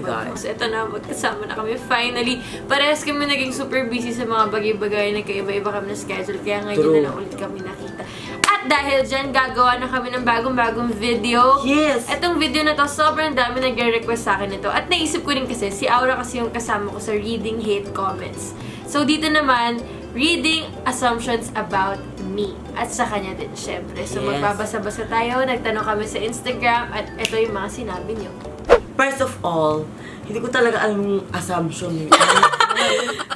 guys. Ito na, magkasama na kami finally. Parehas kami naging super busy sa mga bagay-bagay. Nagkaiba-iba kami na schedule. Kaya ngayon na lang ulit kami nakita. At dahil dyan, gagawa na kami ng bagong-bagong video. Yes! Etong video na to, sobrang dami nagre-request sa akin ito. At naisip ko rin kasi, si Aura kasi yung kasama ko sa Reading Hate Comments. So dito naman, reading assumptions about me. At sa kanya din, syempre. So magbabasa-basa tayo, nagtanong kami sa Instagram, at ito yung mga sinabi niyo. First of all, hindi ko talaga alam yung assumption.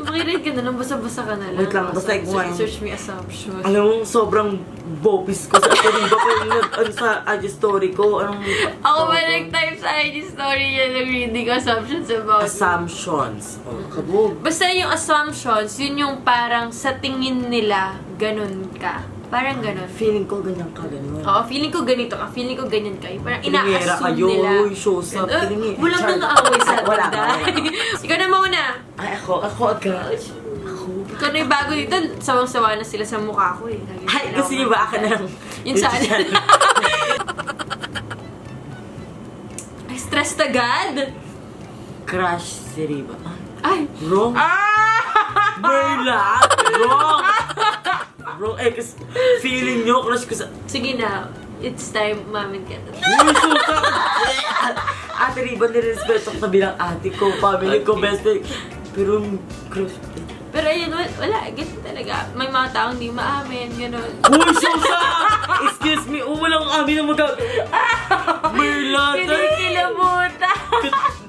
Makinig ka na lang, basa-basa ka na lang. Wait lang, basta search me assumption. Alam mo, sobrang bopis ko sa Tariba pa yung sa IG story ko. Anong... Ako ba nag-type sa IG story niya ng reading assumptions about Assumptions. Oh, kabog. Basta yung assumptions, yun yung parang sa tingin nila, ganun ka. Parang ganun. Feeling ko ganyan ka, ganun. Oo, feeling ko ganito ka, feeling ko ganyan kayo. Parang Pilingera ina-assume kayo, nila. uy, shows up, pilingi. Walang nang aaway sa Wala banda. ka. Ikaw na muna. Ay, ako agad. Ikaw na yung bago dito, sawang-sawa na sila sa mukha ko eh. Ay, kasi yung baka na lang. Yun saan? Ay, stressed agad. Crush si Riba. Ay. Wrong? Merla! Wrong! Wrong. Eh, kasi feeling nyo, crush ko sa... Sige na, it's time, umamin ka na. Uy, susa! Ate Riba, nirespeto ko na bilang ate ko, family ko, best friend. Pero, crush... Pero ayun, wala, ganun talaga. May mga taong di maamin, gano'n. Uy, susa! Excuse me, walang amin na magag... Merla! Kinikilabuta!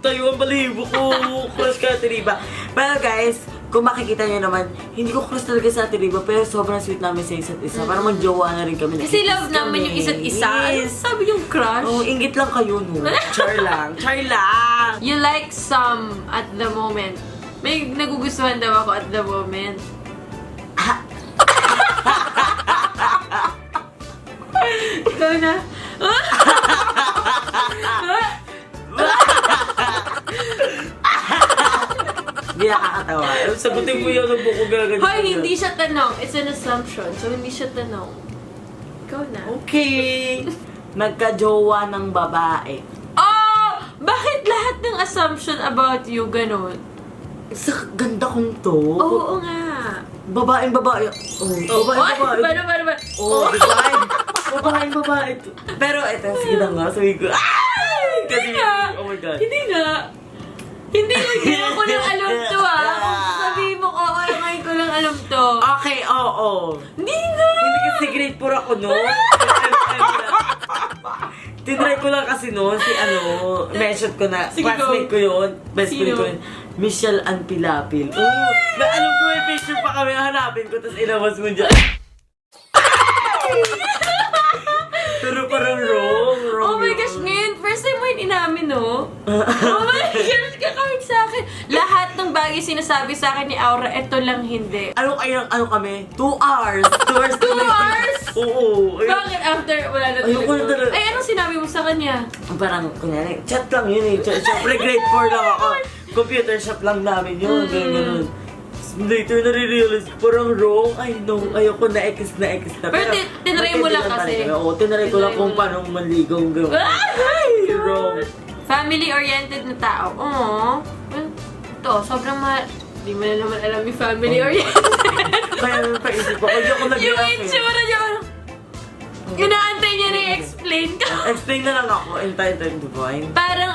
Tayo ang balibo ko. Crush ka, Ate Riba. Pero guys, kung makikita nyo naman, hindi ko crush talaga sa Ate Riba, pero sobrang sweet namin sa isa't isa. Para magjowa na rin kami. Kasi love namin yung isa't isa. Ano Yes. sabi yung crush? Oh, ingit lang kayo, no? Char lang. Char lang. You like some at the moment. May nagugustuhan daw ako at the moment. Ikaw na. Hindi nakakatawa. Sagutin mo yun, ang buko gagawin. Hoy, hindi siya tanong. It's an assumption. So, hindi siya tanong. Ikaw na. Okay. Nagka-jowa ng babae. Oh! Bakit lahat ng assumption about you ganun? Sa ganda kong to. Oo nga. Babaeng babae. Oh, babaeng babae. Paano? Oh, babaeng. Babaeng babae to. Pero eto, sige na nga. Sabi ko, ay! Kasi, oh my God. Hindi nga. Hindi ko lang alam to Sabihin mo, oo, ngayon ko lang alam to. Okay, oo. Hindi nga. Hindi kasi grade 4 ako noon. Tinry ko lang kasi noon si mention ko na, Sige, classmate go. ko yun, best friend Sino? ko yun, Michelle Anpilapil. Alam ko may picture pa kami, hanapin ko, tapos ilabas mo dyan. Pero parang wrong. Oh my gosh, ngayon, first time mo yun inamin, no? Oh my gosh, kakawig sa akin. Lahat ng bagay sinasabi sa akin ni Aura, eto lang hindi. Ano kami? 2 hours. 2 hours. 2 hours? Oo. Bakit after, wala na Ayoko na talaga. Ay, anong sinabi mo sa kanya? Parang, kunyari, chat lang yun eh. Siyempre, grade 4 lang ako. Computer shop lang namin yun. Ganun. Later, nare-realize ko, parang wrong. Ay, no. Ayoko na X na. Pero tinry mo lang kasi. Oo, tinry ko lang kung paano manligaw. Ay, wrong. Family-oriented na tao. Oo. Ito, sobrang Di mo na naman alam yung family-oriented. Kaya naman paisip ako. Hindi ako Yung nag-react itsura niya. Inaantay niya na i-explain ka. Explain na lang ako, entitled divine. Parang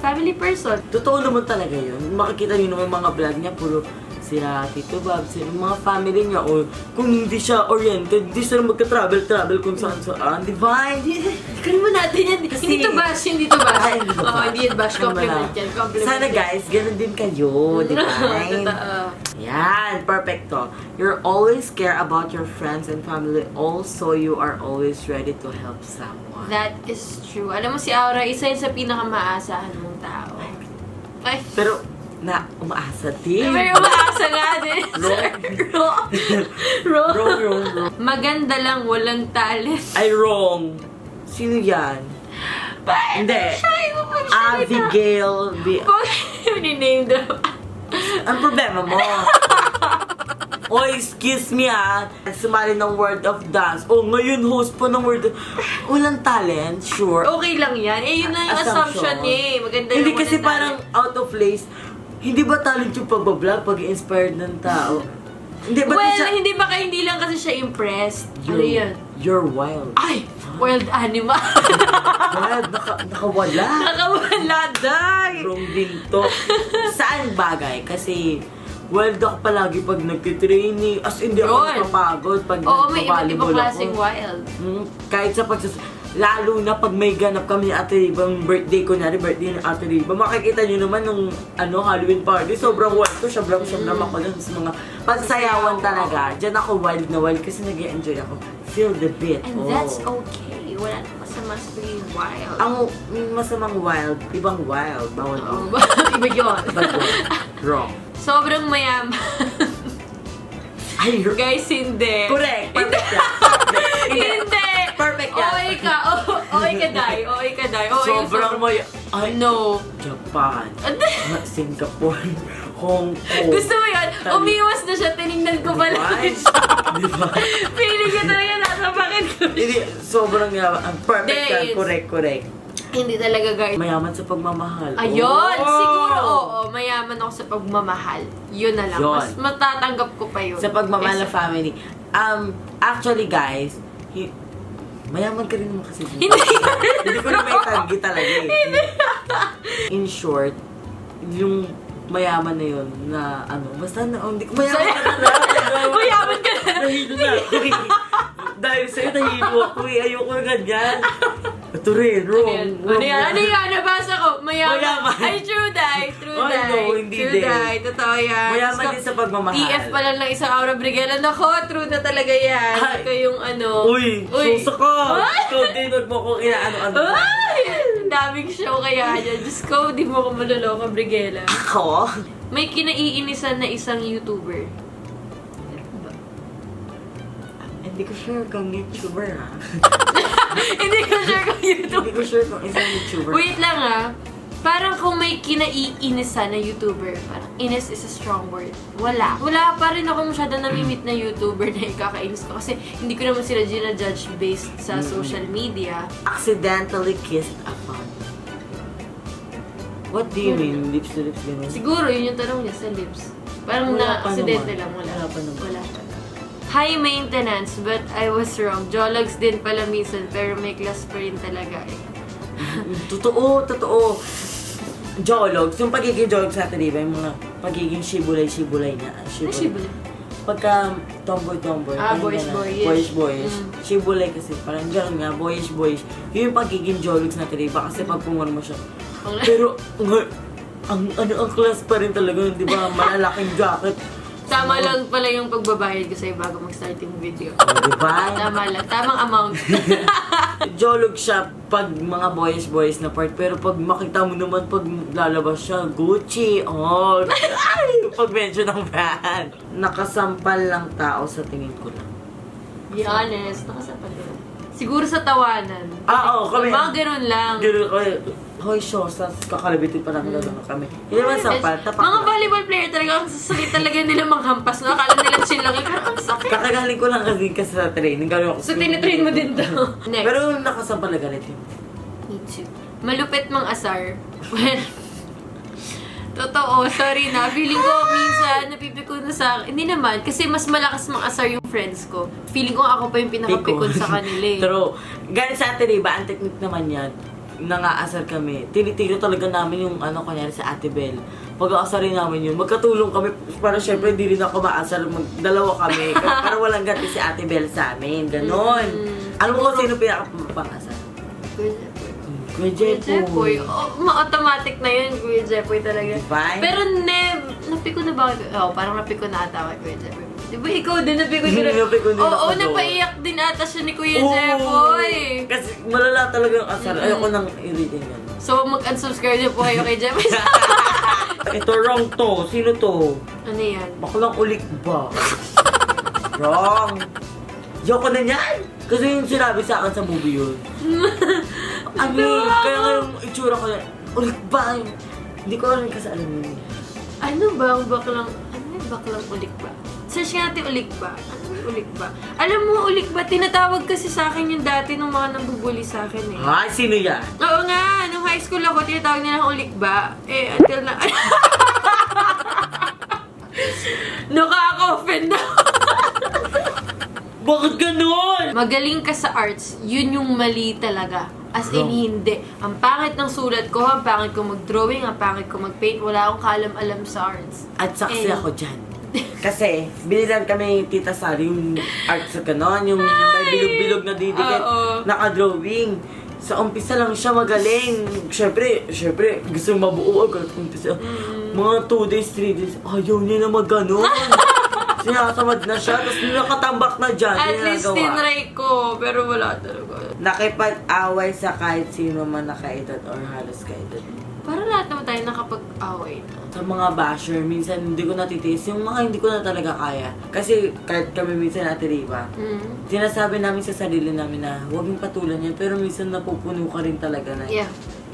family person. Totoo naman talaga yun. Makikita niyo naman mga vlog niya, puro sila Tito Bob, sila mga family niya. O kung hindi siya oriented, hindi sila magka-travel kung saan. Divine! Ikaw naman natin yan. Kasi- Hindi to bash, hindi to bash. Ay, hindi to Oo, bash. hindi yan bash. Compliment yan. Compliment Sana yan. guys, ganun din kayo, Divine. Totoo. Yan, perfecto. You're always care about your friends and family. Also, you are always ready to help someone. That is true. Alam mo si Aura, isa yun sa pinakamaasahan mong tao. Ay, Pero, umaasa din. may umaasa nga din. Wrong. Wrong. Maganda lang, walang talent. Ay, wrong. Sino yan? Hindi. Abigail. Ni-name drop. Ang problema mo. Oh, excuse me sumali ng World of Dance. Oh, ngayon host po ng World of... Walang talent, sure. Okay lang yan. Eh, yun na yung assumption niya eh. Maganda Hindi naman kasi ang parang talent. out of place. Hindi ba talent yung pagbablog, pag-inspired ng tao? Hindi ba Well, siya... hindi lang kasi siya impressed. Ano yan? You're wild. Ay! Wild animal. Wild, nakawala. Nakawala, day! Wrong din to. Saan bagay? Kasi wild ako palagi pag nagtitraining. As in, hindi ako Yun. napapagod pag Oo, may iba't ibang nagbabalibol klaseng ako. wild. Kahit sa lalo na pag may ganap kami ni Ate Ribang birthday ko, birthday ni Ate Riba, makikita nyo naman nung Halloween party, sobrang wild ko, syabram ako dun sa mga pagsayawan talaga. Diyan ako wild na wild kasi nag-enjoy ako. Feel the beat. And that's okay. Wala na masama sa being wild. Ang masamang wild, ibang wild. Bawal Oo, ko. iba yun. Wrong. Sobrang mayaman. Ay, Guys, hindi. correct. Perfect yan. Hindi. Perfect yan. Okay ka. Okay ka, Day. Okay ka, Day. Okay, Sobrang may... Ay, No. Japan. Singapore. Hong Kong. Gusto mo yun? Umiwas na siya. Tinignan ko pala Diba? siya. Feeling ko talaga nasa bakit ko. Hindi, sobrang yaman. Perfect Hindi, yan. it's- Correct. Hindi talaga, guys. Mayaman sa pagmamahal. Ayun! Oh! Siguro, oo. Mayaman ako sa pagmamahal. Yun na lang. Yun. Mas matatanggap ko pa yun. Sa pagmamahal ng Kesa- family. Actually, guys, mayaman ka rin naman kasi. Hindi. Hindi ko na may tanggi talaga eh. In short, yung mayaman na yun na basta hindi ko mayaman ka na. Mayaman ka na. Nahilo na ako eh. Dahil sa'yo nahilo ako eh. Ayoko na ganyan. Ito rin, wrong. Ano yan? Nabasa ko. Mayaman. Ay, true, Day. True, Ay, Day. no, hindi True, din. Day. Totoo yan. Mayaman Diyos din ko, sa pagmamahal. EF pa lang ng isang Aura Brigela. Nako, true na talaga yan. Ay. Ikaw yung Uy, susa ka! Ay! Ikaw din, huwag mo kong inaano-ano. Ay! Ang daming show kaya yan. Diyos ko, di mo ko maluloko, Brigela. Ako? May kinaiinisan na isang YouTuber. Hindi ko sure kung YouTuber ha. Hindi ko sure kung YouTube. Hindi ko sure kung isang YouTuber. Wait lang ah. Parang kung may kinaiinisan na YouTuber, parang inis is a strong word. Wala. Wala pa rin ako masyadong namimit na YouTuber na ikakainis ko. Kasi hindi ko naman sila gina-judge based sa social media. Accidentally kissed a fan. What do you mean? Lips to lips ganun? Siguro yun yung tanong niya sa lips. Parang Wala pa na-aksidente naman. lang. Wala. Wala pa naman. Wala pa. High maintenance, but I was wrong. Jologs din pala minsan, pero may class pa rin talaga eh. Totoo. Jologs. Yung pagiging jologs sa atin, diba? Yung mga pagiging shibulay niya. Ano shibuli? Pagka tomboy-tomboy. parang ganun. boyish. Boyish. Shibulay kasi. Parang gano'n nga. Boyish. Yun yung pagiging jologs natin, diba? Kasi pag pumuna mo siya. Pero, ang class pa rin talaga, di ba? Malalaking jacket. Tama lang pala yung pagbabayad ko sa'yo bago mag-start yung video. Di ba? Tama lang. Tamang amount. Jolog siya pag mga boyish na part. Pero pag makita mo naman pag lalabas siya, Gucci. Oh, pag medyo ng brand. Nakasampal lang tao sa tingin ko lang. Be honest, nakasapat yun. Siguro sa tawanan. Oo, kami. Mga ganun lang. Ganun ko, hoy, Shosas, kakalabitin pa lang gano'n kami. Hindi naman sampal, tapak Mga lang. volleyball player talaga, ang sasakit talaga nila manghampas. No? Akala nila chill lang. Pero ang sakit. Kakagaling ko lang kasi sa training. Gano'n ako. So, tinitrain mo din to. Next. Pero nakasampal na ganit yun. Me too. Malupit mang asar. Well, totoo, sorry na. Feeling ko minsan napipikon na sa akin. Hindi naman, kasi mas malakas mang asar yung friends ko. Feeling ko ako pa yung pinakapikon sa kanila eh. Pero, ganun sa atin, diba? Ang technique naman yan, nangaasar kami. Tinitiro talaga namin yung kunyari sa Ate Bel. Pag-aasarin namin yun, magkatulong kami. Para syempre, hindi rin ako maasar. Dalawa kami. Para walang ganti si Ate Bel sa amin. Ganon. Alam mo kung sino pinaka-pang-asar? Kuya Jepoy. Oh, ma-automatic na yun, Kuya Jepoy talaga. Diba? Pero napiko na ba? Parang napiko na ata kay Kuya Jepoy. Di ba ikaw din napiko din? Napiko din Oo, ako doon. napaiyak din ata siya ni Kuya Oo. Jepoy. Kasi malala talaga yung asar. Ayoko nang i-reading yan. So, mag-unsubscribe niyo po kayo kay Jepoy. Ito wrong to. Sino to? Ano yan? Baklang ulik ba? Wrong. Yoko na yan. Kasi yung sinabi sa akin sa movie yun. Kaya nga yung itsura ko na, ulik ba? Hindi ko rin kasi alam yun. Ano ba ang baklang ulik ba? Search nga natin Ulikba. Ano yung Ulikba? Alam mo, Ulikba, tinatawag kasi sa akin yung dati nung mga nambubuli sa akin eh. Ay, sino yan? Oo nga, nung high school ako, tinatawag nila ng Ulikba. Eh, until na... Nakaka-offend ako. Bakit ganun? Magaling ka sa arts, yun yung mali talaga. As in, hindi. Ang pangit ng sulat ko, ang pangit ko mag-drawing, ang pangit ko mag-paint, wala akong kaalam-alam sa arts. At saksi Eh. ako dyan. Kasi, binilan kami Tita Sally yung art sa ganon, yung may bilog-bilog na didikit, Oo. naka-drawing. Sa umpisa lang siya magaling. Siyempre, gusto mabuo agad. Umpisa. Mga 2 days, 3 days, ayaw niya na mag-ganon. Sinasamad na siya, tapos nakatambak na dyan. At hindi least nagawa. tinry ko, pero wala talaga. Nakipag-away sa kahit sino man nakaedad or halos kaedad. Para lahat naman tayo nakapag-away na. Sa mga basher, minsan hindi ko natitiis. Yung mga hindi ko na talaga kaya. Kasi kahit kami minsan Ate Riva, sinasabi namin sa sarili namin na huwag mong patulan yan. Pero minsan napupuno ka rin talaga na. Yeah.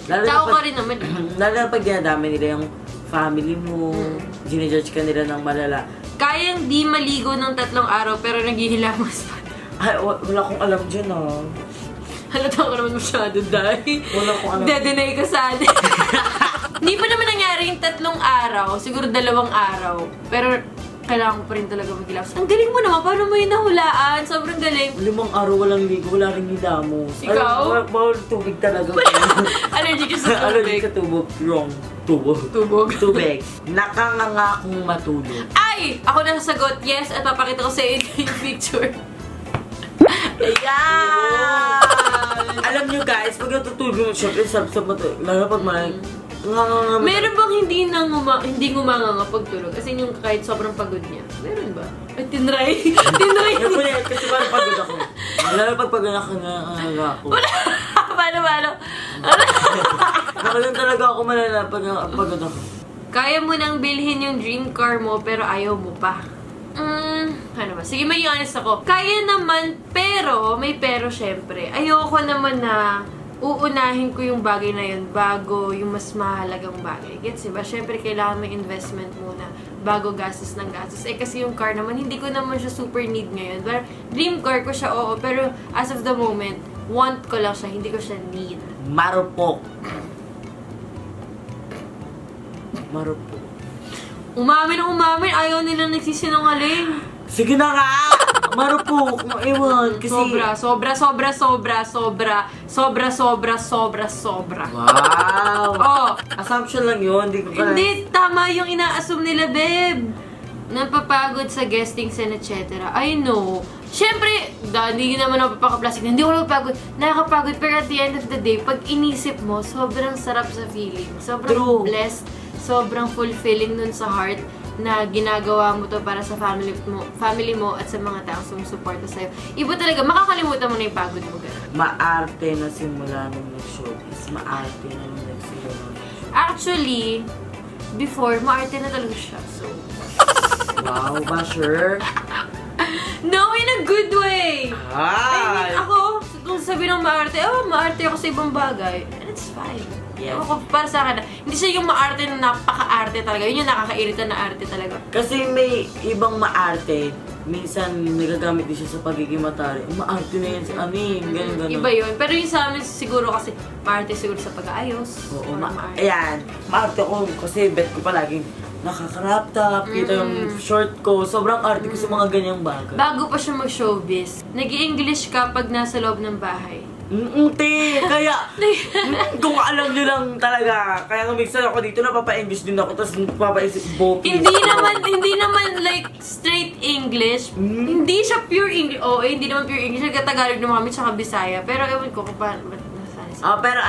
Lalo na Tao pag- ka rin naman. Lalo na pag dinadami nila yung family mo, ginijudge ka nila ng malala. Kayang di maligo ng 3 araw, pero naghihilamos pa. Ay, wala akong alam dyan ah. Halata ko naman masyado, dahil. Wala akong alam. Dedenay ka sa atin. Hindi pa naman nangyari yung 3 araw, siguro 2 araw. Pero kailangan ko pa rin talaga maghilamos. Ang galing mo naman, paano mo yun nahulaan? Sobrang galing. 5 araw walang ligo, wala rin hilamos. Ikaw? Bawal tubig talaga. Allergic ka sa Allergic tubig. ka tubog. Wrong. Tubog. Tubog. Tubig. Nakanganga akong matulog. Ay! Ako na sasagot, yes, at papakita ko sa inyo yung picture. Ayan! Alam nyo guys, pag natutulog, syempre sab-sab matulog. Lalo pag nanganganga. Meron bang hindi ngumanganga pagtulog? Kasi yung kahit sobrang pagod niya. Meron ba? Ay, tinry. Tinry. Nakulit, kasi parang pagod ako. Lalo pag pagod ako. Paano? Nakalang talaga ako malala pag pagod ako. Kaya mo nang bilhin yung dream car mo pero ayaw mo pa. Ano ba? Sige, may honest ako. Kaya naman, pero, may pero syempre. Ayoko naman na uunahin ko yung bagay na yun bago yung mas mahalagang bagay. Gets ba? Syempre, kailangan may investment muna bago gastos ng gastos. Eh, kasi yung car naman, hindi ko naman siya super need ngayon. But, dream car ko siya, oo. Pero, as of the moment, want ko lang siya, hindi ko siya need. Marupok. Marupok. Umamin, ayaw nilang nagsisinungaling. Sige na nga! Marupok! Maiwan. Kasi... Sobra. Wow! Oh, Assumption lang yun. Hindi ko pala... hindi tama yung ina-assume nila, babe. Napapagod sa guestings and etc. I know. Siyempre, hindi naman ako papaka-plastic. Hindi ako napapagod. Nakakapagod. Pero at the end of the day, pag inisip mo, sobrang sarap sa feeling. Sobrang True. blessed. Sobrang fulfilling nun sa heart na ginagawa mo to para sa family mo at sa mga taong sumusuporta sa'yo. Iba talaga, makakalimutan mo na yung pagod mo. Ganun. Maarte na simula nung nag-showbiz. Maarte na nung nagsimula nung nag-showbiz. Actually, before, maarte na talaga siya. So, Wow, basher! no, in a good way! I mean, Ay! ako, kung sabi ng maarte ako sa ibang bagay. And it's fine. Yes. Ako, para sa akin, hindi siya yung maarte na napaka-arte talaga. Yun yung nakakairita na arte talaga. Kasi may ibang maarte, minsan nagagamit din siya sa pagiging matari. Maarte na yan sa amin, ganun. Iba yun. Pero yung sa amin siguro kasi maarte siguro sa pag-aayos. Oo, or maarte. ayan. Maarte ko kasi bet ko palaging nakaka-crop top, kita yung short ko. Sobrang arte ko sa mga ganyang bagay. Bago pa siya mag-showbiz, nag-i-English ka pag nasa loob ng bahay. Te, kaya, kung alam nyo lang talaga, kaya nung minsan ako dito, napapa-English din ako, tapos napapaisip, bopis. Hindi naman like straight English. Hindi siya pure English. Oo, hindi naman pure English. Nagkatagalog naman kami tsaka Bisaya. Pero ewan ko kung paano. Pero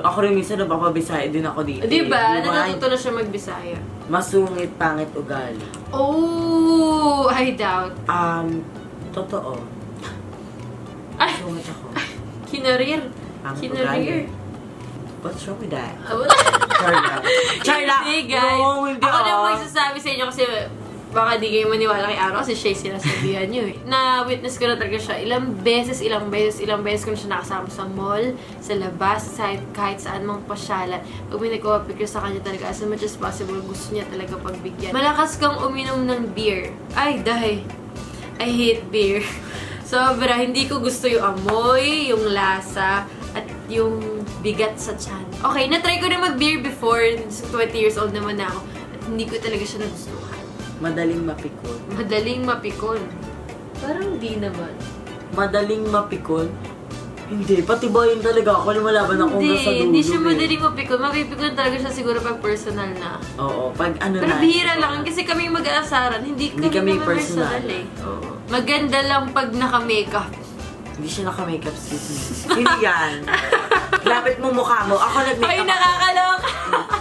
ako rin minsan napapabisaya din ako dito. Diba? Yung mga Natuto na siya mag-Bisaya. masungit, pangit, ugali. Oh, I doubt. Totoo. Ay, Masungit ako. kinarir. Pangit, Kinarir. ugali. What's wrong with that? Ah, Char lang. Hindi, guys. No, hindi Ako na magsasabi sa inyo kasi baka di kayo maniwala kay Aro kasi siya yung sinasabihan nyo eh. Na-witness ko na talaga siya ilang beses ko na siya nakasama sa mall, sa labas, kahit saan mang pasyalan. Pag may nagkawapicture sa kanya talaga, as much as possible, gusto niya talaga pagbigyan. Malakas kang uminom ng beer. Ay, dahi. I hate beer. Sobra, hindi ko gusto yung amoy, yung lasa, at yung bigat sa tiyan. Okay, na-try ko na mag-beer before, 20 years old naman na ako, at hindi ko talaga siya nagustuhan. Madaling mapikon. Madaling mapikon. Parang di naman. Madaling mapikon? Hindi, pati ba yun talaga ako? Lumalaban ako hanggang sa dulo. Hindi siya madaling mapikon. Mapipikon talaga siya siguro pag personal na. Oo, pag ano Pero na. bihira lang. Kasi kami mag-aasaran. Hindi kami naman personal. eh. Oo. Maganda lang pag naka-makeup. Hindi siya naka-makeup, excuse me. Sino yan? Lapit mo mukha mo. Ako Ay, nag-makeup. nakakaloka!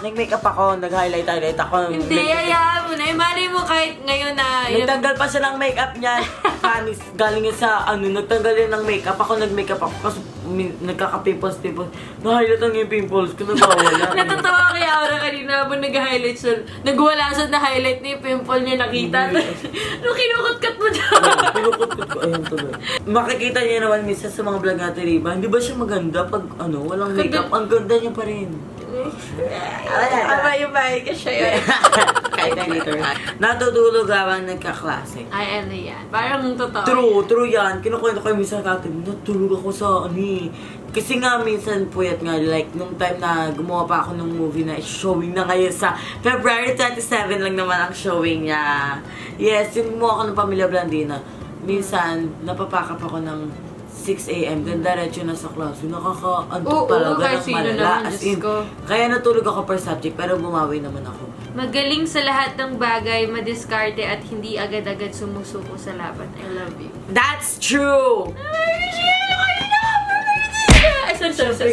Nag-makeup ako, nag-highlight ako. Hindi, hayaan mo na. Malay mo kahit ngayon na... Nagtanggal pa siya ng makeup niya. Kanis, galing yun sa nagtanggal yun ng makeup. Ako nag-makeup ako kasi nagkaka-pimples. Na-highlight ang yung pimples ko. Nagwawala. Natatawa kay Aura kanina habang nag-highlight siya. Nagwala siya na highlight niya yung pimple niya nakita. Nung kinukot-cut mo dyan. Pinukot-kot ko. Ayun tuloy. Makikita niya naman minsan sa mga vlog natin, diba? Hindi ba siya maganda pag walang makeup? Ang ganda niya pa rin. Abay-abay ka siya yun. Kahit na later. Natutulog habang nagkaklase. Ay, ano yan. Parang totoo. True yan. Kinukwento ko yung minsan natin, natulog ako sa Kasi nga minsan puyat nga, like, nung time na gumawa pa ako ng movie na showing na ngayon sa February 27 lang naman ang showing niya. Yes, yung gumawa ko ng Pamilya Blandina. Minsan, napapakap ako ng 6 a.m. Then diretso na sa klase. Nakaka-antok talaga kahit ng sino malala. naman, As Diyos in, ko. kaya natulog ako per subject, pero bumawi naman ako. Magaling sa lahat ng bagay, madiskarte at hindi agad-agad sumusuko sa laban. I love you. That's true! Ay, sorry.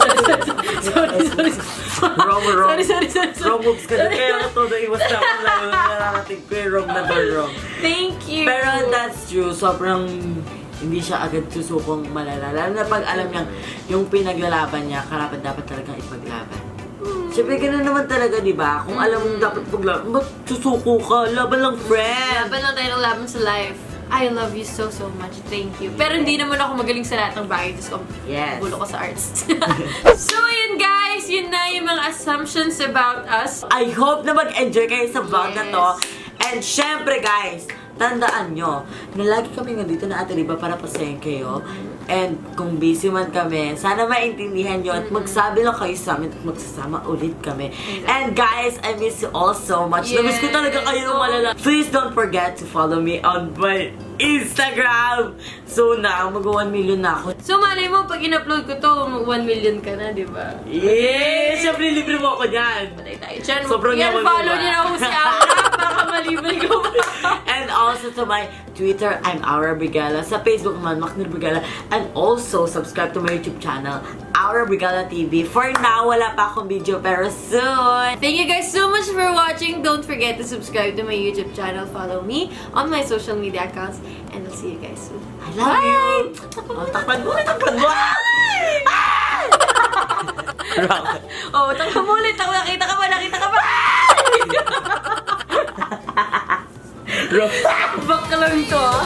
Wrong. Sorry. Wrong moves ka na. Kaya ako todo iwas na ako lalo na narating ko yung wrong. Thank you. Pero that's true. Sobrang hindi siya agad susukong malala. Lalo na pag alam niyang yung pinaglalaban niya, karapat dapat talagang ipaglaban. Siyempre, ganun naman talaga, di ba? Kung alam mong dapat paglaban, ba't susuko ka? Laban lang, friend! Laban lang tayo ng laban sa life. I love you so much. Thank you. Pero hindi naman ako magaling sa lahat ng bagay. Diyos ko, Yes. bulo ko sa arts. So, yun guys. Yun na yung mga assumptions about us. I hope na mag-enjoy kayo sa vlog na to. Yes. And syempre, guys, tandaan nyo na lagi kami nandito na Ate Riba para pasayin kayo. And kung busy man kami, sana maintindihan nyo at magsabi lang kayo sa amin at magsasama ulit kami. And guys, I miss you all so much. Yes. Namiss ko talaga kayo ng malala. Please don't forget to follow me on my Instagram. So na, mag-1 million na ako. So, malay mo, pag in-upload ko to, 1 million ka na, di ba? Yeah! Siyempre, libre mo ako dyan. Patay tayo dyan. Sobrang Yan, yaman mo follow ba? niyo na ako si Aura. Baka maliban ko pa. And also to my Twitter, I'm Aura Brigala. Sa Facebook naman, Macnil Brigala. And also, subscribe to my YouTube channel, Aura Brigala TV. For now, wala pa akong video, pero soon! Thank you guys so much for watching. Don't forget to subscribe to my YouTube channel. Follow me on my social media accounts. And I'll see you guys soon. I love you! Oh, takpan mo! Takpan mo! Oh, takpan mo ulit. Nakita ka ba? Wrong. Back ka lang to, ah.